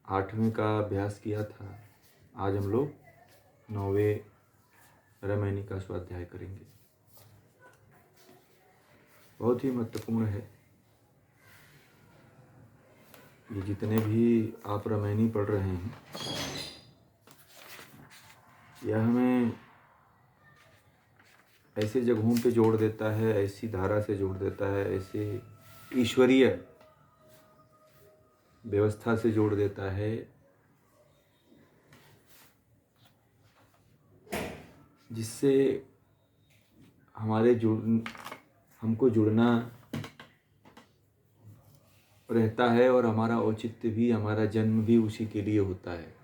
8वें का अभ्यास किया था। आज हम लोग 9वें रामायणी का स्वाध्याय करेंगे। बहुत ही महत्वपूर्ण है। ये जितने भी आप रामायणी पढ़ रहे हैं, यह हमें ऐसे जगहों पे जोड़ देता है, ऐसी धारा से जोड़ देता है, ऐसे ईश्वरीय व्यवस्था से जोड़ देता है जिससे हमको जुड़ना रहता है और हमारा औचित्य भी, हमारा जन्म भी उसी के लिए होता है।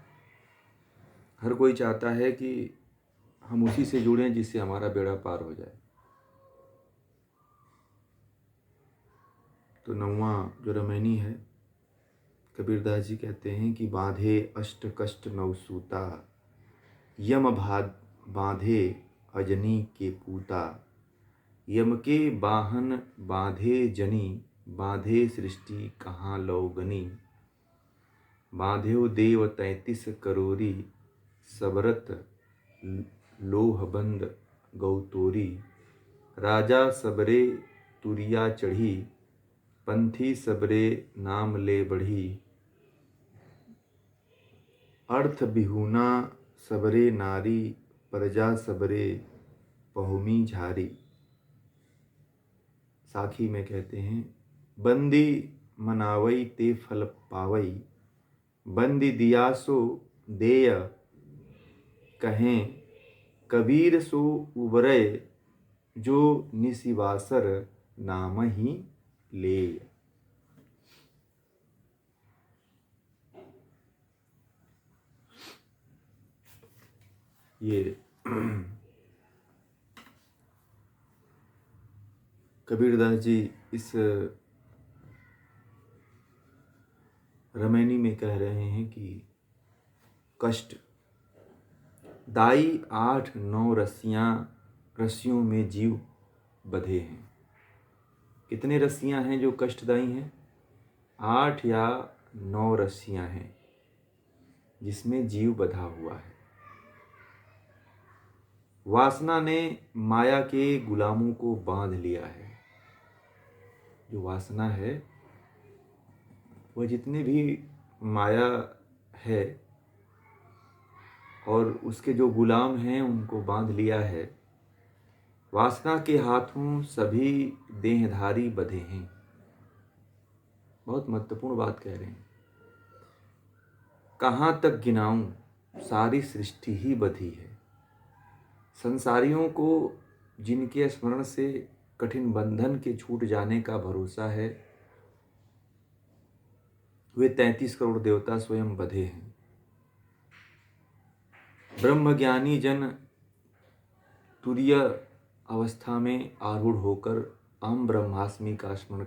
हर कोई चाहता है कि हम उसी से जुड़ें जिससे हमारा बेड़ा पार हो जाए। तो 9वां जो रामायणी है, कबीरदास जी कहते हैं कि बांधे अष्ट कष्ट नौ सूता, यम बांधे अजनी के पूता, यम के बाहन बांधे जनी, बांधे सृष्टि कहाँ लौगनी, बांध्यो देव 33 करोरी, सबरत लोहबंद गौतोरी, राजा सबरे तुरिया चढ़ी, पंथी सबरे नाम ले बढ़ी, अर्थ बिहुना सबरे नारी, प्रजा सबरे पहुमी झारी। साखी में कहते हैं, बंदी मनावई ते फल पावई, बंदी दिया सो देय, कहें कबीर सो उबरय, जो निशिवासर नाम ही ले। ये कबीरदास जी इस रामायणी में कह रहे हैं कि कष्ट दाई 8-9 रस्सियों में जीव बंधे हैं। कितने रस्सियां हैं जो कष्टदायी हैं? 8 या 9 रस्सियां हैं जिसमें जीव बंधा हुआ है। वासना ने माया के गुलामों को बांध लिया है। जो वासना है वह जितने भी माया है और उसके जो गुलाम हैं उनको बांध लिया है। वासना के हाथों सभी देहधारी बंधे हैं। बहुत महत्वपूर्ण बात कह रहे हैं। कहाँ तक गिनाऊं, सारी सृष्टि ही बंधी है। संसारियों को जिनके स्मरण से कठिन बंधन के छूट जाने का भरोसा है, वे 33 करोड़ देवता स्वयं बंधे हैं। ब्रह्मज्ञानी जन तुरीय अवस्था में आरूढ़ होकर अहम ब्रह्मास्मि का स्मरण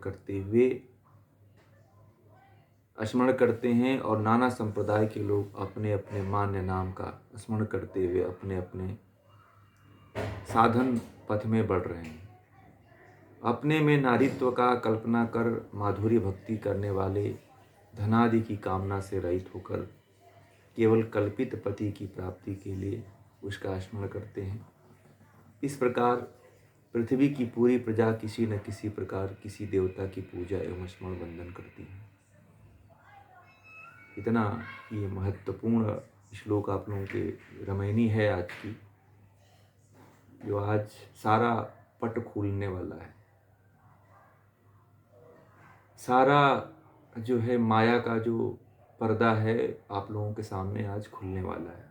करते हैं और नाना संप्रदाय के लोग अपने अपने मान्य नाम का स्मरण करते हुए अपने अपने साधन पथ में बढ़ रहे हैं। अपने में नारीत्व का कल्पना कर माधुरी भक्ति करने वाले धनादि की कामना से रहित होकर केवल कल्पित पति की प्राप्ति के लिए उसका स्मरण करते हैं। इस प्रकार पृथ्वी की पूरी प्रजा किसी न किसी प्रकार किसी देवता की पूजा एवं स्मरण बंधन करती है। इतना ये महत्वपूर्ण श्लोक आप लोगों के रामायणी है आज की, जो आज सारा पट खुलने वाला है। सारा जो है माया का जो पर्दा है आप लोगों के सामने आज खुलने वाला है।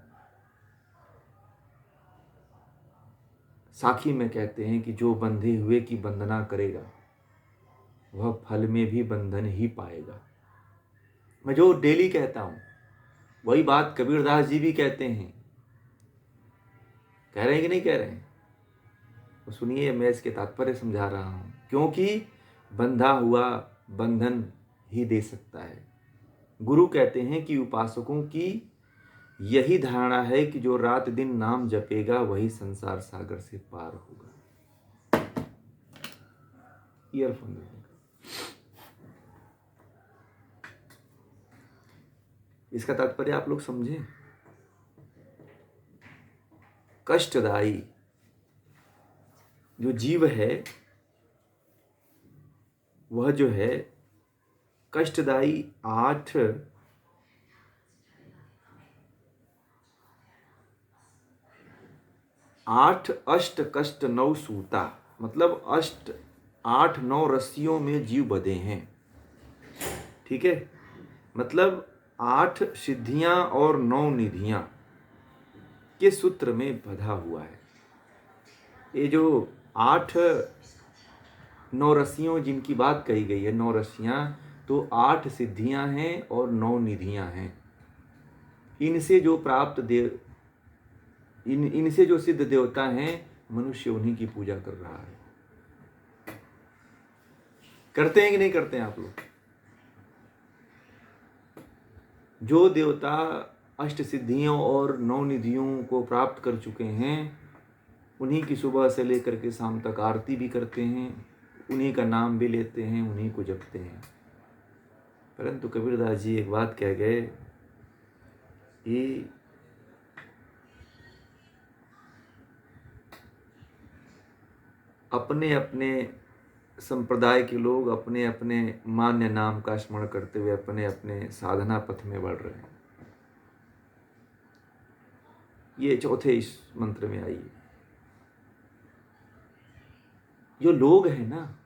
साखी में कहते हैं कि जो बंधे हुए की वंदना करेगा वह फल में भी बंधन ही पाएगा। मैं जो डेली कहता हूं वही बात कबीरदास जी भी कहते हैं। कह रहे हैं कि नहीं कह रहे हैं? तो सुनिए, मैं इसके तात्पर्य समझा रहा हूं। क्योंकि बंधा हुआ बंधन ही दे सकता है। गुरु कहते हैं कि उपासकों की यही धारणा है कि जो रात दिन नाम जपेगा वही संसार सागर से पार होगा। ईयरफोन। इसका तात्पर्य आप लोग समझें। कष्टदायी जो जीव है वह जो है कष्टदायी आठ अष्ट कष्ट नौ सूता, मतलब आठ नौ रस्सियों में जीव बंधे हैं। ठीक है, मतलब 8 सिद्धियां और 9 निधियां के सूत्र में बंधा हुआ है। ये जो 8 9 रस्सियों जिनकी बात कही गई है, 9 रस्सियां, तो 8 सिद्धियां हैं और 9 निधियां हैं। इनसे जो प्राप्त देव इनसे जो सिद्ध देवता हैं, मनुष्य उन्हीं की पूजा कर रहा है। करते हैं कि नहीं करते हैं आप लोग? जो देवता अष्ट सिद्धियों और 9 निधियों को प्राप्त कर चुके हैं, उन्हीं की सुबह से लेकर के शाम तक आरती भी करते हैं, उन्हीं का नाम भी लेते हैं, उन्हीं को जपते हैं। परंतु कबीरदास जी एक बात कह गए कि अपने अपने संप्रदाय के लोग अपने अपने मान्य नाम का स्मरण करते हुए अपने अपने साधना पथ में बढ़ रहे हैं। ये चौथे इस मंत्र में आई। जो लोग हैं ना,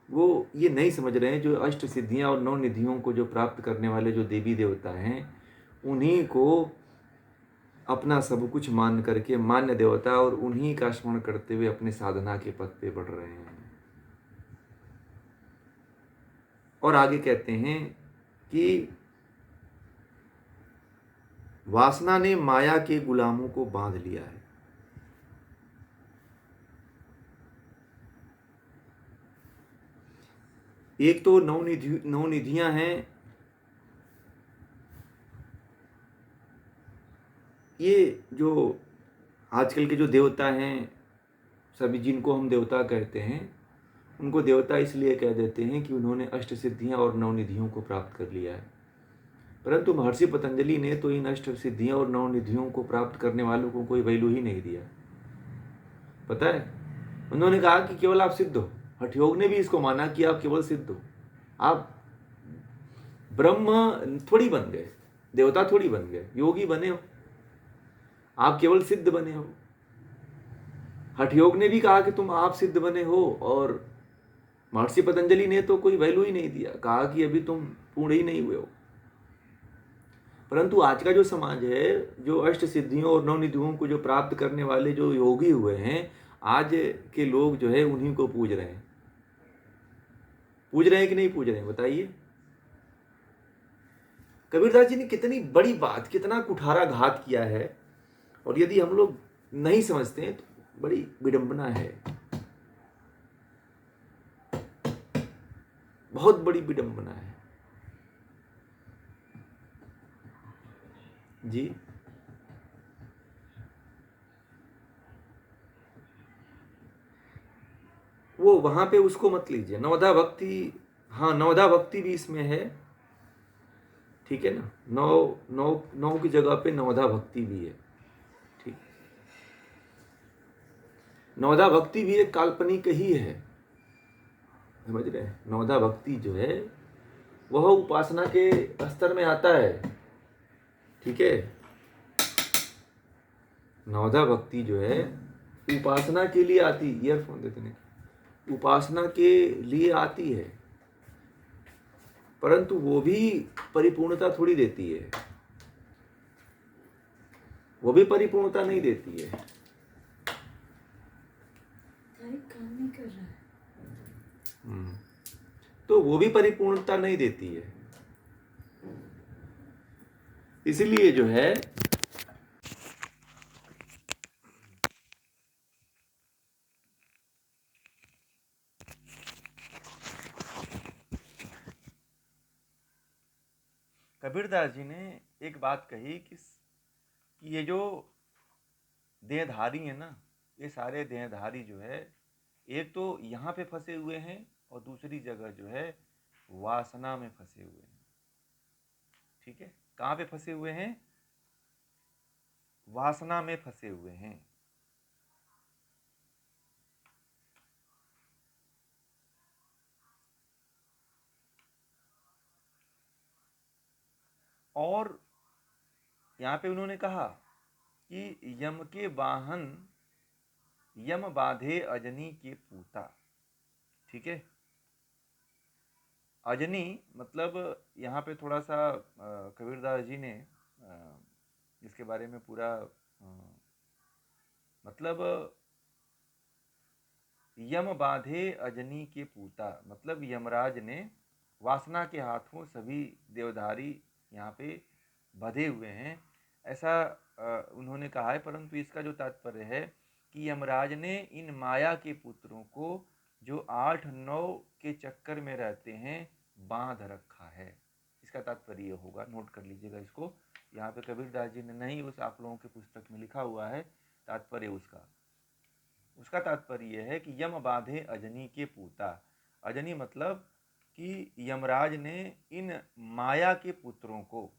वो ये नहीं समझ रहे हैं, जो अष्ट सिद्धियां और 9 निधियों को जो प्राप्त करने वाले जो देवी देवता हैं, उन्हीं को अपना सब कुछ मान करके मान्य देवता और उन्हीं का स्मरण करते हुए अपने साधना के पथ पे बढ़ रहे हैं। और आगे कहते हैं कि वासना ने माया के गुलामों को बांध लिया है। एक तो 9 निधियां हैं। ये जो आजकल के जो देवता हैं, सभी जिनको हम देवता कहते हैं, उनको देवता इसलिए कह देते हैं कि उन्होंने अष्ट सिद्धियां और 9 निधियों को प्राप्त कर लिया है। परंतु महर्षि पतंजलि ने तो इन अष्ट सिद्धियां और 9 निधियों को प्राप्त करने वालों को कोई वैल्यू ही नहीं दिया। पता है, उन्होंने कहा कि केवल आप सिद्ध हो। हठयोग ने भी इसको माना कि आप केवल सिद्ध हो, आप ब्रह्म थोड़ी बन गए, देवता थोड़ी बन गए, योगी बने हो, आप केवल सिद्ध बने हो। हठयोग ने भी कहा कि तुम आप सिद्ध बने हो, और महर्षि पतंजलि ने तो कोई वैल्यू ही नहीं दिया, कहा कि अभी तुम पूर्ण ही नहीं हुए हो। परंतु आज का जो समाज है, जो अष्ट सिद्धियों और 9 निधियों को जो प्राप्त करने वाले जो योगी हुए हैं, आज के लोग जो है उन्हीं को पूज रहे हैं। पूज रहे हैं कि नहीं पूज रहे हैं, बताइए। कबीरदास जी ने कितनी बड़ी बात, कितना कुठारा घात किया है, और यदि हम लोग नहीं समझते हैं तो बड़ी विडंबना है, बहुत बड़ी विडंबना है जी। वो वहां पे उसको मत लीजिए, नवधा भक्ति, हाँ नवधा भक्ति भी इसमें है, ठीक है ना। नौ की जगह पे नवधा भक्ति भी है, ठीक। नवधा भक्ति भी एक काल्पनिक ही है, समझ रहे हैं। नवधा भक्ति जो है वह उपासना के स्तर में आता है, ठीक है। नवधा भक्ति जो है उपासना के लिए आती, ईयरफोन देते नहीं, उपासना के लिए आती है, परंतु वो भी परिपूर्णता थोड़ी देती है, वो भी परिपूर्णता नहीं देती है। काम नहीं कर रहा है, तो वो भी परिपूर्णता नहीं देती है। इसलिए जो है कबीरदास जी ने एक बात कही कि ये जो देहधारी है ना, ये सारे देहधारी जो है, एक तो यहाँ पे फंसे हुए हैं और दूसरी जगह जो है वासना में फंसे हुए हैं, ठीक है। कहाँ पे फंसे हुए हैं? वासना में फंसे हुए हैं। और यहाँ पे उन्होंने कहा कि यम के वाहन यम बाधे अजनी के पूता। ठीक है, अजनी मतलब यहाँ पे थोड़ा सा कबीरदास जी ने इसके बारे में पूरा मतलब यम बाधे अजनी के पूता, मतलब यमराज ने वासना के हाथों सभी देवधारी यहाँ पे बंधे हुए हैं, ऐसा उन्होंने कहा है। परंतु इसका जो तात्पर्य है कि यमराज ने इन माया के पुत्रों को जो 8-9 के चक्कर में रहते हैं बांध रखा है, इसका तात्पर्य ये होगा। नोट कर लीजिएगा इसको, यहाँ पे कबीरदास जी ने नहीं, उस आप लोगों की पुस्तक में लिखा हुआ है तात्पर्य उसका तात्पर्य यह है कि यम बाधे अजनी के पूता। अजनी मतलब कि यमराज ने इन माया के पुत्रों को,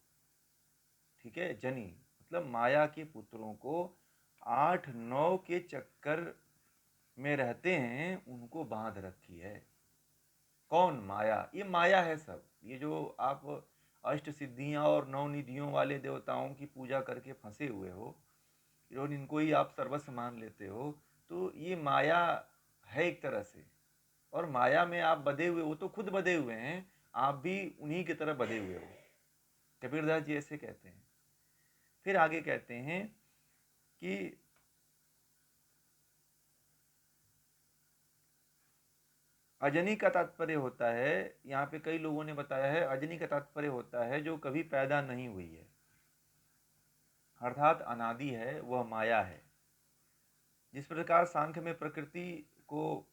ठीक है, जनी मतलब माया के पुत्रों को 8-9 के चक्कर में रहते हैं, उनको बांध रखी है। कौन? माया। ये माया है सब। ये जो आप अष्ट सिद्धियां और 9 निधियों वाले देवताओं की पूजा करके फंसे हुए हो और इनको ही आप सर्वस्व मान लेते हो, तो ये माया है एक तरह से। और माया में आप बधे हुए, वो तो खुद बधे हुए हैं, आप भी उन्हीं की तरह बधे हुए हो। कबीरदास जी ऐसे कहते हैं। फिर आगे कहते हैं कि अजनी का तात्पर्य होता है, यहाँ पे कई लोगों ने बताया है, अजनी का तात्पर्य होता है जो कभी पैदा नहीं हुई है, अर्थात अनादि है, वह माया है। जिस प्रकार सांख्य में प्रकृति को,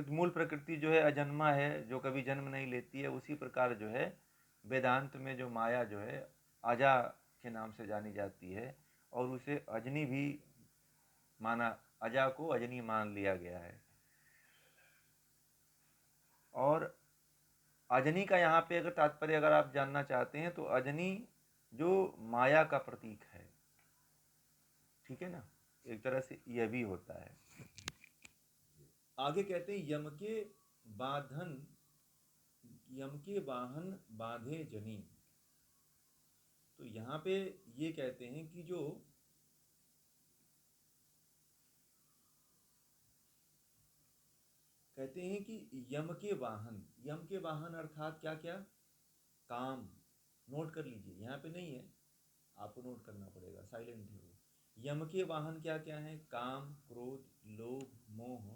मूल प्रकृति जो है अजन्मा है, जो कभी जन्म नहीं लेती है, उसी प्रकार जो है वेदांत में जो माया जो है अजा के नाम से जानी जाती है, और उसे अजनी भी माना, अजा को अजनी मान लिया गया है। और अजनी का यहाँ पे अगर तात्पर्य अगर आप जानना चाहते हैं तो अजनी जो माया का प्रतीक है, ठीक है ना, एक तरह से यह भी होता है। आगे कहते हैं यम के वाहन बांधे जनी। तो यहाँ पे ये कहते हैं कि जो कहते हैं कि यम के वाहन अर्थात क्या क्या? काम। नोट कर लीजिए, यहाँ पे नहीं है, आपको नोट करना पड़ेगा, साइलेंट है वो। यम के वाहन क्या क्या हैं? काम, क्रोध, लोभ, मोह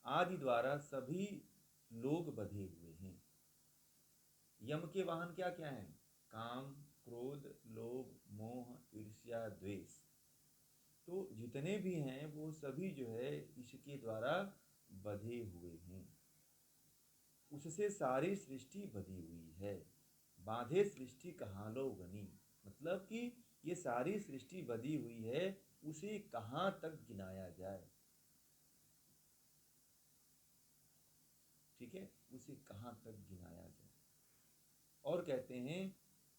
आदि द्वारा सभी लोग बधे हुए हैं। यम के वाहन क्या क्या हैं? काम, क्रोध, लोभ, मोह, ईर्ष्या, द्वेष। तो जितने भी हैं वो सभी जो है इसके द्वारा बधे हुए हैं, उससे सारी सृष्टि बधी हुई है। बाधे सृष्टि कहाँ लो गनी, मतलब कि ये सारी सृष्टि बधी हुई है, उसे कहाँ तक गिनाया जाए। ठीक है, उसे कहाँ तक गिनाया जाए। और कहते हैं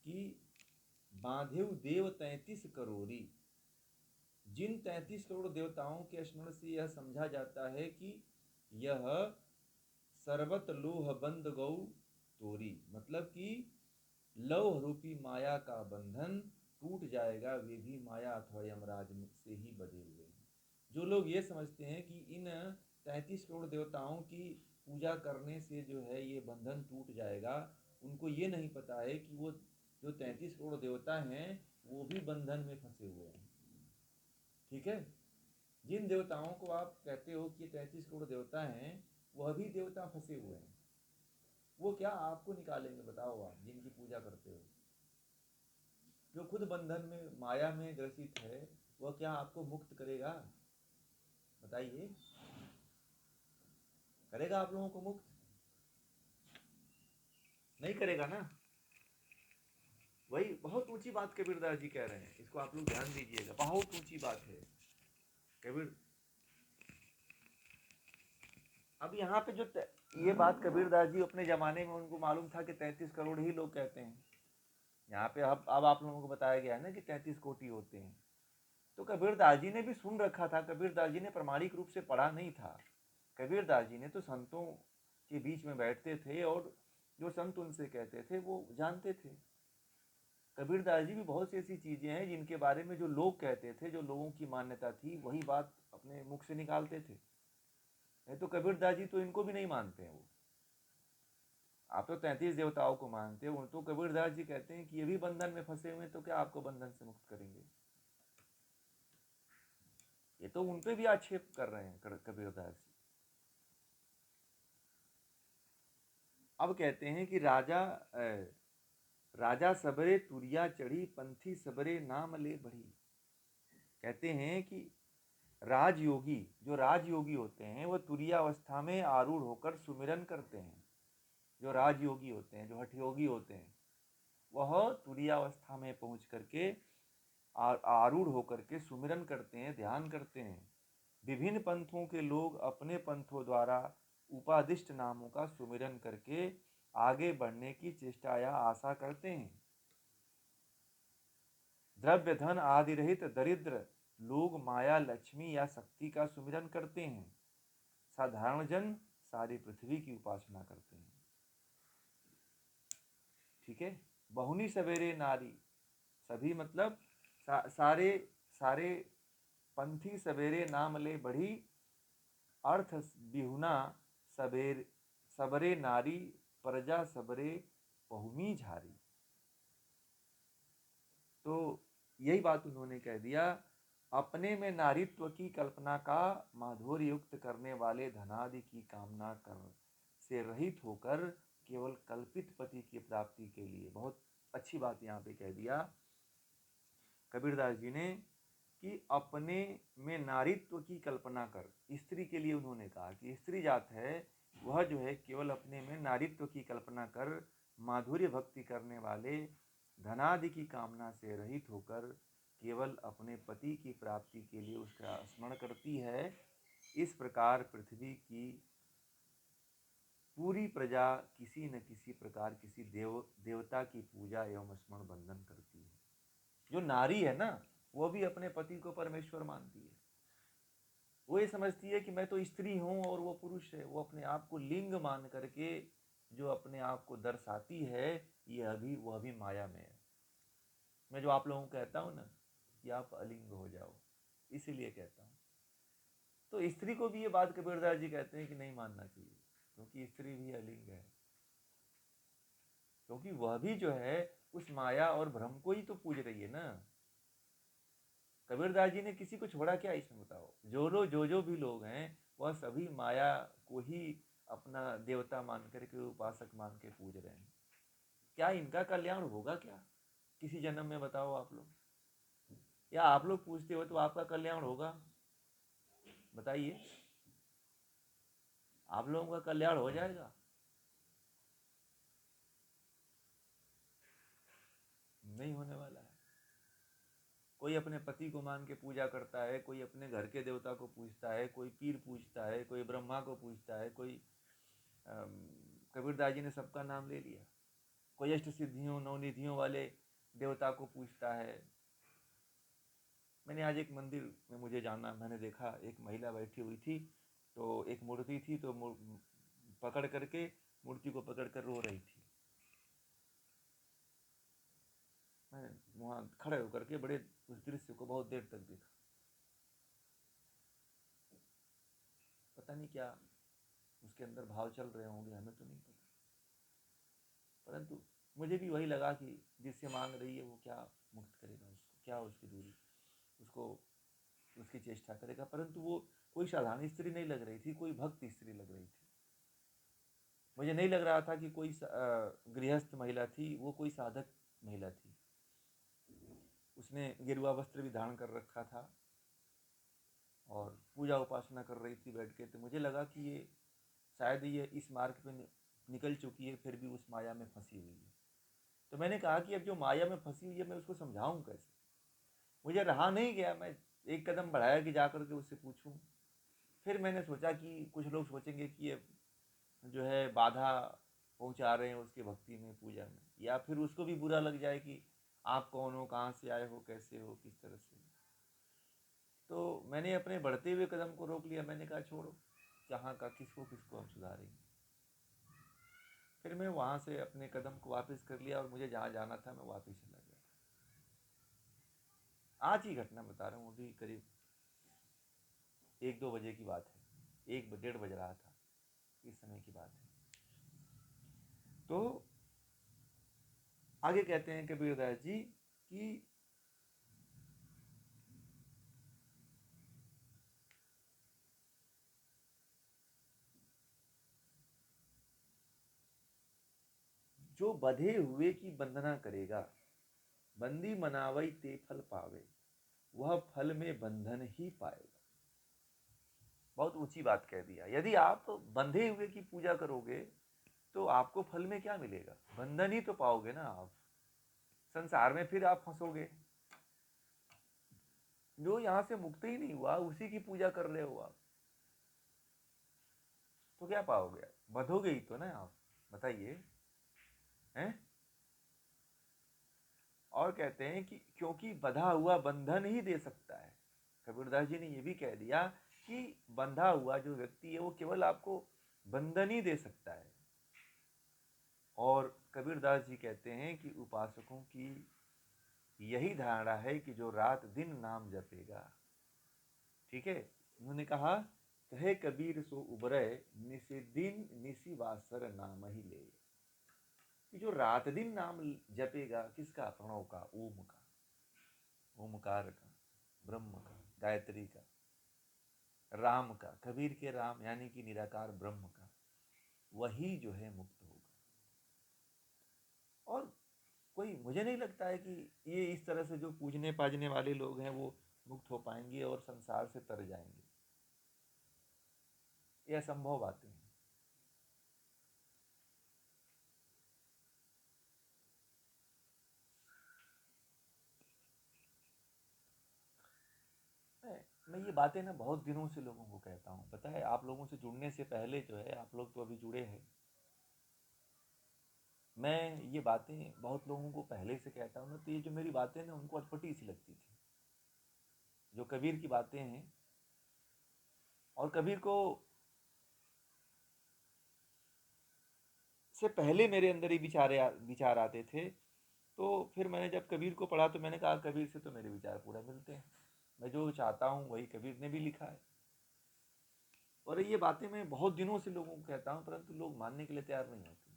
कि बांधेव देव 33 करोड़ी। जिन 33 करोड़ देवताओं के स्मरण से यह समझा जाता है कि यह सर्वत लोह बंद गौ तोरी, मतलब कि लौह रूपी माया का बंधन टूट जाएगा, वे भी माया अथवा यमराज से ही बधे हुए हैं। जो लोग ये समझते हैं कि इन 33 करोड़ देवताओं की पूजा करने से जो है ये बंधन टूट जाएगा, उनको ये नहीं पता है कि वो जो 33 करोड़ देवता हैं वो भी बंधन में फंसे हुए हैं। ठीक है, जिन देवताओं को आप कहते हो कि 33 करोड़ देवता हैं, वह भी देवता फंसे हुए हैं। वो क्या आपको निकालेंगे बताओ? आप जिनकी पूजा करते हो, जो खुद बंधन में माया में ग्रसित है, वह क्या आपको मुक्त करेगा? बताइए, करेगा आप लोगों को मुक्त? नहीं करेगा ना। वही बहुत ऊंची बात कबीरदास जी कह रहे हैं, इसको आप लोग ध्यान दीजिएगा, बहुत ऊंची बात है कबीर। अब यहाँ पे जो ये बात कबीरदास जी अपने जमाने में उनको मालूम था कि 33 करोड़ ही लोग कहते हैं, यहाँ पे अब आप लोगों को बताया गया है ना कि 33 कोटि होते हैं। तो कबीरदास जी ने भी सुन रखा था, कबीरदास जी ने प्रामाणिक रूप से पढ़ा नहीं था। कबीरदास जी ने तो संतों के बीच में बैठते थे और जो संत उनसे कहते थे वो जानते थे। कबीरदास जी भी बहुत सी ऐसी चीजें हैं जिनके बारे में जो लोग कहते थे, जो लोगों की मान्यता थी, वही बात अपने मुख से निकालते थे। नहीं तो कबीरदास जी तो इनको भी नहीं मानते हैं। वो आप तो 33 देवताओं को मानते हो, तो कबीरदास जी कहते हैं कि ये भी बंधन में फंसे हुए हैं, तो क्या आपको बंधन से मुक्त करेंगे? ये तो उन पे भी आक्षेप कर रहे हैं कबीरदास जी। अब कहते हैं कि राजा सबरे तुरिया चढ़ी, पंथी सबरे नाम ले बढ़ी। कहते हैं कि राजयोगी, जो राजयोगी होते हैं, वो तुरिया अवस्था में आरूढ़ होकर सुमिरन करते हैं। जो राजयोगी होते हैं, जो हठयोगी होते हैं, वह तुरियावस्था में पहुंच करके आरूढ़ होकर के सुमिरन करते हैं, ध्यान करते हैं। विभिन्न पंथों के लोग अपने पंथों द्वारा उपादिष्ट नामों का सुमिरन करके आगे बढ़ने की चेष्टा या आशा करते हैं। द्रव्य धन आदि रहित दरिद्र लोग माया, लक्ष्मी या शक्ति का सुमिरन करते हैं। साधारण जन सारी पृथ्वी की उपासना करते हैं। ठीक है। बहुनी सवेरे नारी, सभी मतलब सारे सारे पंथी सवेरे नाम ले बढ़ी, अर्थ बिहुना सबेर सबरे नारी, प्रजा सबरे बहुमी झारी। तो यही बात उन्होंने कह दिया। अपने में नारीत्व की कल्पना का माधुर्य युक्त करने वाले धनादि की कामना कर से रहित होकर केवल कल्पित पति की प्राप्ति के लिए, बहुत अच्छी बात यहाँ पे कह दिया कबीरदास जी ने, कि अपने में नारीत्व की कल्पना कर। स्त्री के लिए उन्होंने कहा कि स्त्री जात है वह जो है केवल अपने में नारीत्व की कल्पना कर माधुर्य भक्ति करने वाले धनादि की कामना से रहित होकर केवल अपने पति की प्राप्ति के लिए उसका स्मरण करती है। इस प्रकार पृथ्वी की पूरी प्रजा किसी न किसी प्रकार किसी देवता की पूजा एवं स्मरण बंधन करती है। जो नारी है ना, वो भी अपने पति को परमेश्वर मानती है। वो ये समझती है कि मैं तो स्त्री हूं और वो पुरुष है। वो अपने आप को लिंग मान करके जो अपने आप को दर्शाती है, वह अभी माया में है। मैं जो आप लोगों को कहता हूं ना कि आप अलिंग हो जाओ, इसीलिए कहता हूं। तो स्त्री को भी ये बात कबीरदास जी कहते हैं कि नहीं मानना चाहिए, क्योंकि स्त्री भी अलिंग है। क्योंकि वह भी जो है उस माया और भ्रम को ही तो पूज रही है ना। कबीरदास जी ने किसी को छोड़ा क्या इसमें, बताओ? जो भी लोग हैं वह सभी माया को ही अपना देवता मान करके, उपासक मान के पूज रहे हैं। क्या इनका कल्याण होगा क्या किसी जन्म में, बताओ आप लोग? या आप लोग पूछते हो तो आपका कल्याण होगा? बताइए, आप लोगों का कल्याण हो जाएगा? नहीं होने वाला है। कोई अपने पति को मान के पूजा करता है, कोई अपने घर के देवता को पूजता है, कोई पीर पूजता है, कोई ब्रह्मा को पूजता है, कोई कबीरदास जी ने सबका नाम ले लिया। कोई अष्ट सिद्धियों नवनिधियों वाले देवता को पूजता है। मैंने आज एक मंदिर में मुझे जाना, मैंने देखा एक महिला बैठी हुई थी, तो एक मूर्ति थी, तो पकड़ करके मूर्ति को पकड़ कर रो रही थी। मैं वहाँ खड़े होकर के बड़े उस दृश्य को बहुत देर तक देखा। पता नहीं क्या उसके अंदर भाव चल रहे होंगे, हमें तो नहीं पता। परंतु मुझे भी वही लगा कि जिससे मांग रही है वो क्या मुक्त करेगा उसको, क्या उसकी दूरी, उसको उसकी चेष्टा करेगा। परंतु वो कोई साधारण स्त्री नहीं लग रही थी, कोई भक्त स्त्री लग रही थी। मुझे नहीं लग रहा था कि कोई गृहस्थ महिला थी, वो कोई साधक महिला थी। उसने गेरुआ वस्त्र भी धारण कर रखा था और पूजा उपासना कर रही थी बैठ के। तो मुझे लगा कि ये शायद ये इस मार्ग पे निकल चुकी है, फिर भी उस माया में फंसी हुई है। तो मैंने कहा कि अब जो माया में फंसी हुई है मैं उसको समझाऊं कैसे? मुझे रहा नहीं गया, मैं एक कदम बढ़ाया कि जा करके उससे पूछूं। फिर मैंने सोचा कि कुछ लोग सोचेंगे कि ये जो है बाधा पहुंचा रहे हैं उसकी भक्ति में, पूजा में। या फिर उसको भी बुरा लग जाए कि आप कौन हो, कहाँ से आए हो, कैसे हो, किस तरह से। तो मैंने अपने बढ़ते हुए कदम को रोक लिया। मैंने कहा छोड़ो, जहाँ का किसको किसको हम सुधारेंगे। फिर मैं वहाँ से अपने कदम को वापस कर लिया और मुझे जहाँ जाना था मैं वापस चला गया। आज ही घटना बता रहा हूँ, अभी करीब 1-2 बजे की बात है, 1-1:30 बज रहा था, इस समय की बात है। तो आगे कहते हैं कबीरदास जी कि जो बधे हुए की बंधना करेगा, बंदी मनावई ते फल पावे, वह फल में बंधन ही पाएगा। बहुत ऊंची बात कह दिया। यदि आप बंधे हुए की पूजा करोगे तो आपको फल में क्या मिलेगा? बंधन ही तो पाओगे ना आप। संसार में फिर आप फंसोगे। जो यहां से मुक्त ही नहीं हुआ उसी की पूजा कर रहे हो आप, तो क्या पाओगे? बधोगे ही तो ना आप, बताइए, हैं? और कहते हैं कि क्योंकि बंधा हुआ बंधन ही दे सकता है। कबीरदास जी ने यह भी कह दिया कि बंधा हुआ जो व्यक्ति है वो केवल आपको बंधन ही दे सकता है। और कबीरदास जी कहते हैं कि उपासकों की यही धारणा है कि जो रात दिन नाम जपेगा, ठीक है, उन्होंने कहा, कहे कबीर सो उबरे, निसी दिन निसी वासर नाम ही ले। कि जो रात दिन नाम जपेगा, किसका? प्रणव का, ओम का, ओमकार का, ब्रह्म का, गायत्री का, राम का, कबीर के राम यानी कि निराकार ब्रह्म का, वही जो है मुक्त होगा। और कोई, मुझे नहीं लगता है कि ये इस तरह से जो पूजने पाजने वाले लोग हैं वो मुक्त हो पाएंगे और संसार से तर जाएंगे। ये असंभव बातें हैं। मैं ये बातें ना बहुत दिनों से लोगों को कहता हूँ। पता है, आप लोगों से जुड़ने से पहले जो है, आप लोग तो अभी जुड़े हैं, मैं ये बातें बहुत लोगों को पहले से कहता हूँ ना, तो ये जो मेरी बातें ना उनको अटपटी सी लगती थी। जो कबीर की बातें हैं, और कबीर को से पहले मेरे अंदर ही विचार आते थे। तो फिर मैंने जब कबीर को पढ़ा तो मैंने कहा कबीर से तो मेरे विचार पूरा मिलते हैं, मैं जो चाहता हूँ वही कबीर ने भी लिखा है। और ये बातें मैं बहुत दिनों से लोगों को कहता हूँ, परंतु लोग मानने के लिए तैयार नहीं होते।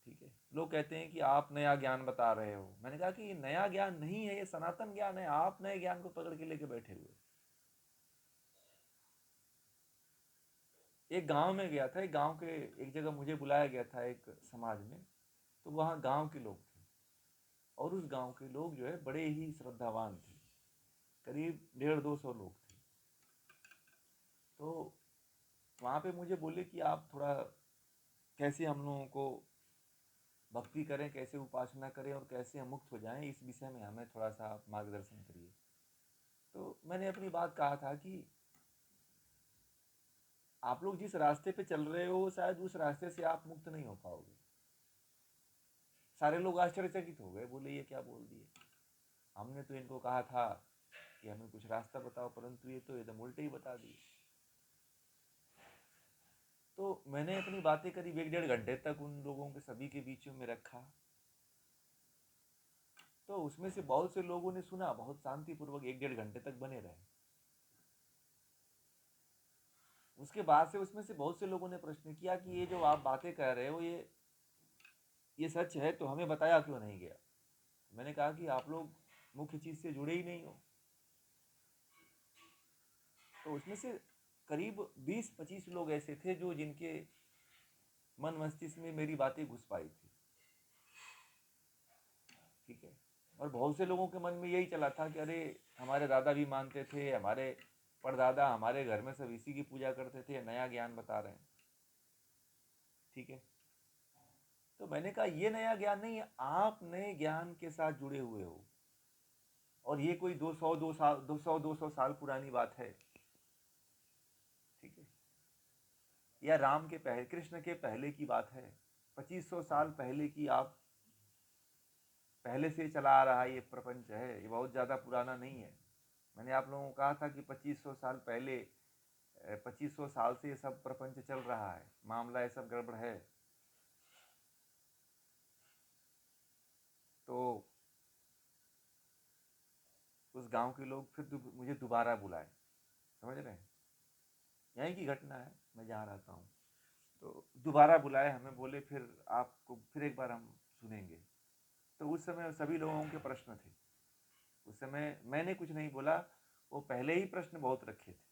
ठीक है, लोग कहते हैं कि आप नया ज्ञान बता रहे हो। मैंने कहा कि ये नया ज्ञान नहीं है, ये सनातन ज्ञान है। आप नए ज्ञान को पकड़ के लेके बैठे हुए। एक गांव में गया था, एक गांव के एक जगह मुझे बुलाया गया था एक समाज में। तो वहाँ गांव के लोग थे, और उस गांव के लोग जो है बड़े ही श्रद्धावान थे। करीब 150-200 लोग थे। तो वहाँ पे मुझे बोले कि आप थोड़ा कैसे हम लोगों को भक्ति करें, कैसे उपासना करें और कैसे हम मुक्त हो जाएं, इस विषय में हमें थोड़ा सा आप मार्गदर्शन करिए। तो मैंने अपनी बात कहा था कि आप लोग जिस रास्ते पे चल रहे हो शायद उस रास्ते से आप मुक्त नहीं हो पाओगे। सारे लोग आश्चर्यचकित हो गए, बोले ये क्या बोल दिए, हमने तो इनको कहा था कि हमें कुछ रास्ता बताओ, परंतु ये तो एकदम उल्टे ही बता दिए। तो मैंने अपनी बातें करीब 1-1.5 घंटे तक उन लोगों के सभी के बीच में रखा। तो उसमें से बहुत से लोगों ने सुना, बहुत शांतिपूर्वक 1-1.5 घंटे तक बने रहे। उसके बाद से उसमें से बहुत से लोगों ने प्रश्न किया कि ये जो आप बातें कर रहे हो ये सच है तो हमें बताया क्यों नहीं गया। मैंने कहा कि आप लोग मुख्य चीज से जुड़े ही नहीं हो। तो उसमें से करीब 20-25 लोग ऐसे थे जो जिनके मन मस्तिष्क में मेरी बातें घुस पाई थी। ठीक है, और बहुत से लोगों के मन में यही चला था कि अरे हमारे दादा भी मानते थे, हमारे परदादा, हमारे घर में सब इसी की पूजा करते थे, नया ज्ञान बता रहे हैं। ठीक है, तो मैंने कहा ये नया ज्ञान नहीं है, आप नए ज्ञान के साथ जुड़े हुए हो। और ये कोई 200 साल पुरानी बात है। ठीक है, या राम के पहले, कृष्ण के पहले की बात है, 2500 साल पहले की, आप पहले से चला आ रहा ये प्रपंच है, ये बहुत ज़्यादा पुराना नहीं है। मैंने आप लोगों को कहा था कि 2500 साल पहले, 2500 साल से ये सब प्रपंच चल रहा है, मामला ये सब गड़बड़ है। तो उस गांव के लोग फिर मुझे दोबारा बुलाए, समझ रहे हैं, यहीं की घटना है, मैं जहाँ रहता हूँ। तो दोबारा बुलाए हमें, बोले फिर आपको फिर एक बार हम सुनेंगे। तो उस समय सभी लोगों के प्रश्न थे, उस समय मैंने कुछ नहीं बोला, वो पहले ही प्रश्न बहुत रखे थे।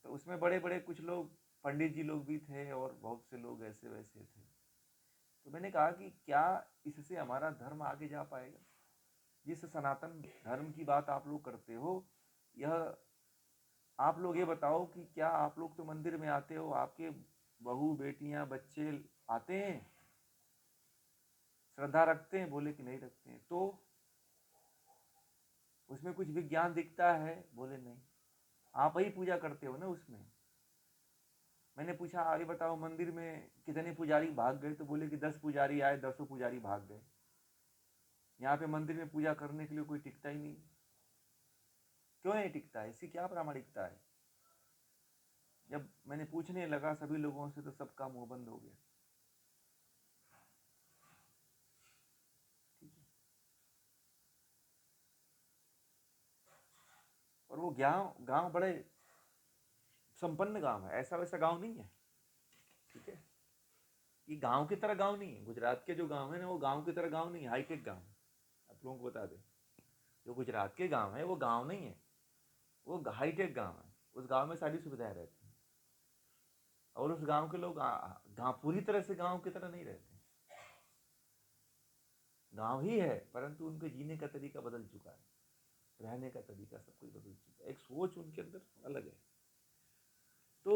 तो उसमें बड़े बड़े कुछ लोग, पंडित जी लोग भी थे और बहुत से लोग ऐसे वैसे थे। तो मैंने कहा कि क्या इससे हमारा धर्म आगे जा पाएगा? जिस सनातन धर्म की बात आप लोग करते हो, यह आप लोग ये बताओ कि क्या आप लोग तो मंदिर में आते हो, आपके बहू बेटियां बच्चे आते हैं, श्रद्धा रखते हैं? बोले कि नहीं रखते हैं। तो उसमें कुछ विज्ञान दिखता है? बोले नहीं। आप ही पूजा करते हो ना उसमें। मैंने पूछा ये बताओ मंदिर में कितने पुजारी भाग गए? तो बोले कि 10 पुजारी आए, 10 पुजारी भाग गए। यहाँ पे मंदिर में पूजा करने के लिए कोई टिकता ही नहीं। क्यों नहीं टिकता है? इसकी क्या प्रामाणिकता है? जब मैंने पूछने लगा सभी लोगों से तो सबका मुंह बंद हो गया। और वो गांव गांव बड़े संपन्न गांव है, ऐसा वैसा गांव नहीं है, ठीक है। ये गांव की तरह गांव नहीं है। गुजरात के जो गांव है ना, वो गांव की तरह गांव नहीं है, हाईटेक गांव है। आप लोगों को बता दें, जो गुजरात के गांव है वो गांव नहीं है, वो हाईटेक गांव है। उस गांव में सारी सुविधाएं रहती हैं, और उस गांव के लोग गांव पूरी तरह से गांव की तरह नहीं रहते। गांव ही है, परंतु उनके जीने का तरीका बदल चुका है, रहने का तरीका सब कुछ बदल चुका है, एक सोच उनके अंदर अलग है। तो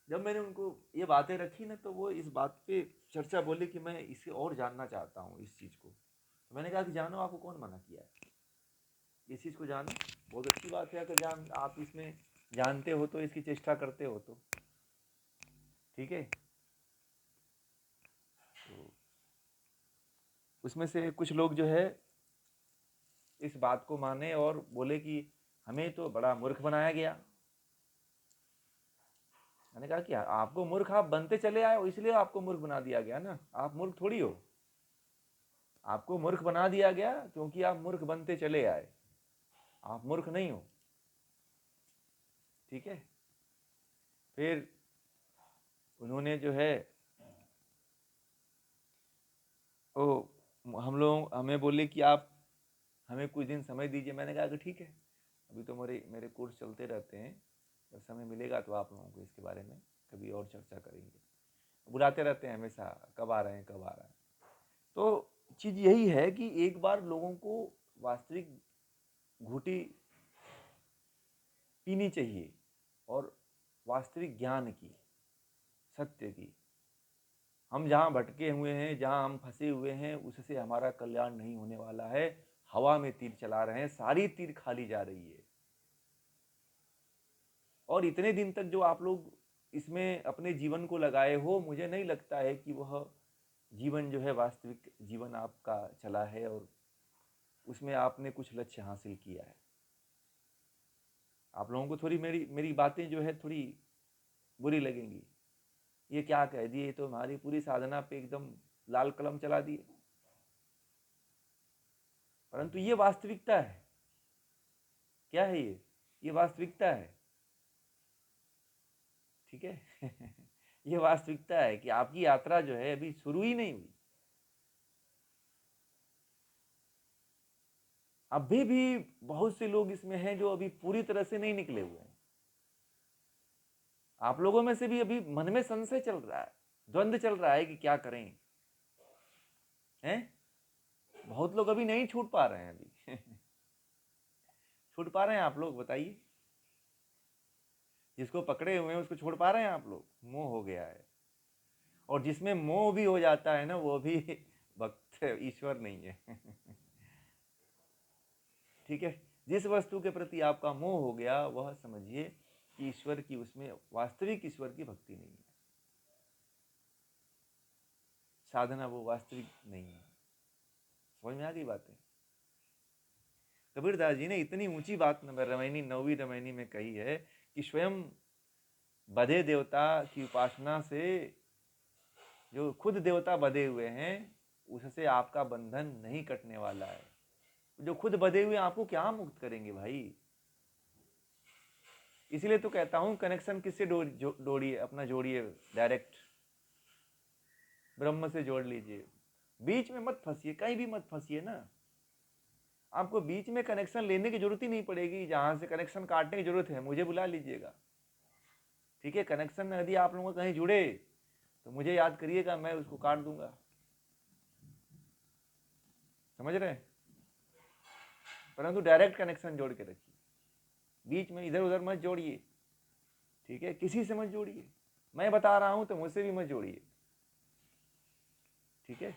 जब मैंने उनको ये बातें रखी ना, तो वो इस बात पे चर्चा बोले कि मैं इसे और जानना चाहता हूँ इस चीज़ को। तो मैंने कहा कि जानो, आपको कौन मना किया है इस चीज़ को जानो? बहुत अच्छी बात है अगर आप इसमें जानते हो तो, इसकी चेष्टा करते हो तो, ठीक है। तो उसमें से कुछ लोग जो है इस बात को माने और बोले कि हमें तो बड़ा मूर्ख बनाया गया। मैंने कहा कि आपको मूर्ख आप बनते चले आए हो, इसलिए आपको मूर्ख बना दिया गया ना, आप मूर्ख थोड़ी हो। आपको मूर्ख बना दिया गया क्योंकि आप मूर्ख बनते चले आए, आप मूर्ख नहीं हो, ठीक है। फिर उन्होंने जो है वो हम लोग हमें बोले कि आप हमें कुछ दिन समय दीजिए। मैंने कहा कि ठीक है, अभी तो मेरे कोर्स चलते रहते हैं, जब समय मिलेगा तो आप लोगों को इसके बारे में कभी और चर्चा करेंगे। बुलाते रहते हैं हमेशा, कब आ रहे हैं कब आ रहे हैं। तो चीज़ यही है कि एक बार लोगों को वास्तविक घूंटी पीनी चाहिए, और वास्तविक ज्ञान की, सत्य की। हम जहाँ भटके हुए हैं, जहाँ हम फंसे हुए हैं, उससे हमारा कल्याण नहीं होने वाला है। हवा में तीर चला रहे हैं, सारी तीर खाली जा रही है। और इतने दिन तक जो आप लोग इसमें अपने जीवन को लगाए हो, मुझे नहीं लगता है कि वह जीवन जो है वास्तविक जीवन आपका चला है और उसमें आपने कुछ लक्ष्य हासिल किया है। आप लोगों को थोड़ी मेरी मेरी बातें जो है थोड़ी बुरी लगेंगी। ये क्या कह दिए, तो हमारी पूरी साधना पे एकदम लाल कलम चला दिए। परंतु ये वास्तविकता है। क्या है ये वास्तविकता है, ठीक है। ये वास्तविकता है कि आपकी यात्रा जो है अभी शुरू ही नहीं हुई। अभी भी बहुत से लोग इसमें हैं जो अभी पूरी तरह से नहीं निकले हुए हैं। आप लोगों में से भी अभी मन में संशय चल रहा है, द्वंद्व चल रहा है कि क्या करें, हैं? बहुत लोग अभी नहीं छूट पा रहे हैं अभी। छूट पा रहे हैं आप लोग? बताइए, जिसको पकड़े हुए हैं उसको छोड़ पा रहे हैं आप लोग? मोह हो गया है, और जिसमें मोह भी हो जाता है ना, वो भी भक्त ईश्वर नहीं है। ठीक है, जिस वस्तु के प्रति आपका मोह हो गया, वह समझिए कि ईश्वर की उसमें वास्तविक ईश्वर की भक्ति नहीं है, साधना वो वास्तविक नहीं है। समझ में आ गई बातें? कबीरदास जी ने इतनी ऊंची बात रमैनी, 9वीं रमैनी में कही है कि स्वयं बधे देवता की उपासना से, जो खुद देवता बधे हुए हैं, उससे आपका बंधन नहीं कटने वाला है। जो खुद बधे हुए आपको क्या मुक्त करेंगे भाई? इसलिए तो कहता हूं कनेक्शन किससे जोड़िए, अपना जोड़िए, डायरेक्ट ब्रह्म से जोड़ लीजिए। बीच में मत फंसिए, कहीं भी मत फंसिए ना। आपको बीच में कनेक्शन लेने की जरूरत ही नहीं पड़ेगी। जहां से कनेक्शन काटने की जरूरत है मुझे बुला लीजिएगा, ठीक है? कनेक्शन यदि आप लोगों का कहीं जुड़े तो मुझे याद करिएगा, मैं उसको काट दूंगा। समझ रहे हैं? परंतु डायरेक्ट कनेक्शन जोड़ के रखिए, बीच में इधर उधर मत जोड़िए, ठीक है? किसी से मत जोड़िए। मैं बता रहा हूं तो मुझसे भी मत जोड़िए, ठीक है?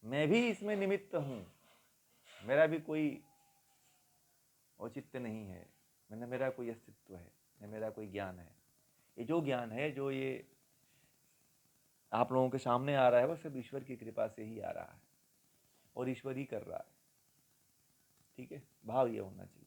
मैं भी इसमें निमित्त हूं, मेरा भी कोई औचित्य नहीं है, मैंने, मेरा कोई अस्तित्व है, न मेरा कोई ज्ञान है। ये जो ज्ञान है, जो ये आप लोगों के सामने आ रहा है, वो सब ईश्वर की कृपा से ही आ रहा है और ईश्वर ही कर रहा है, ठीक है? भाव ये होना चाहिए।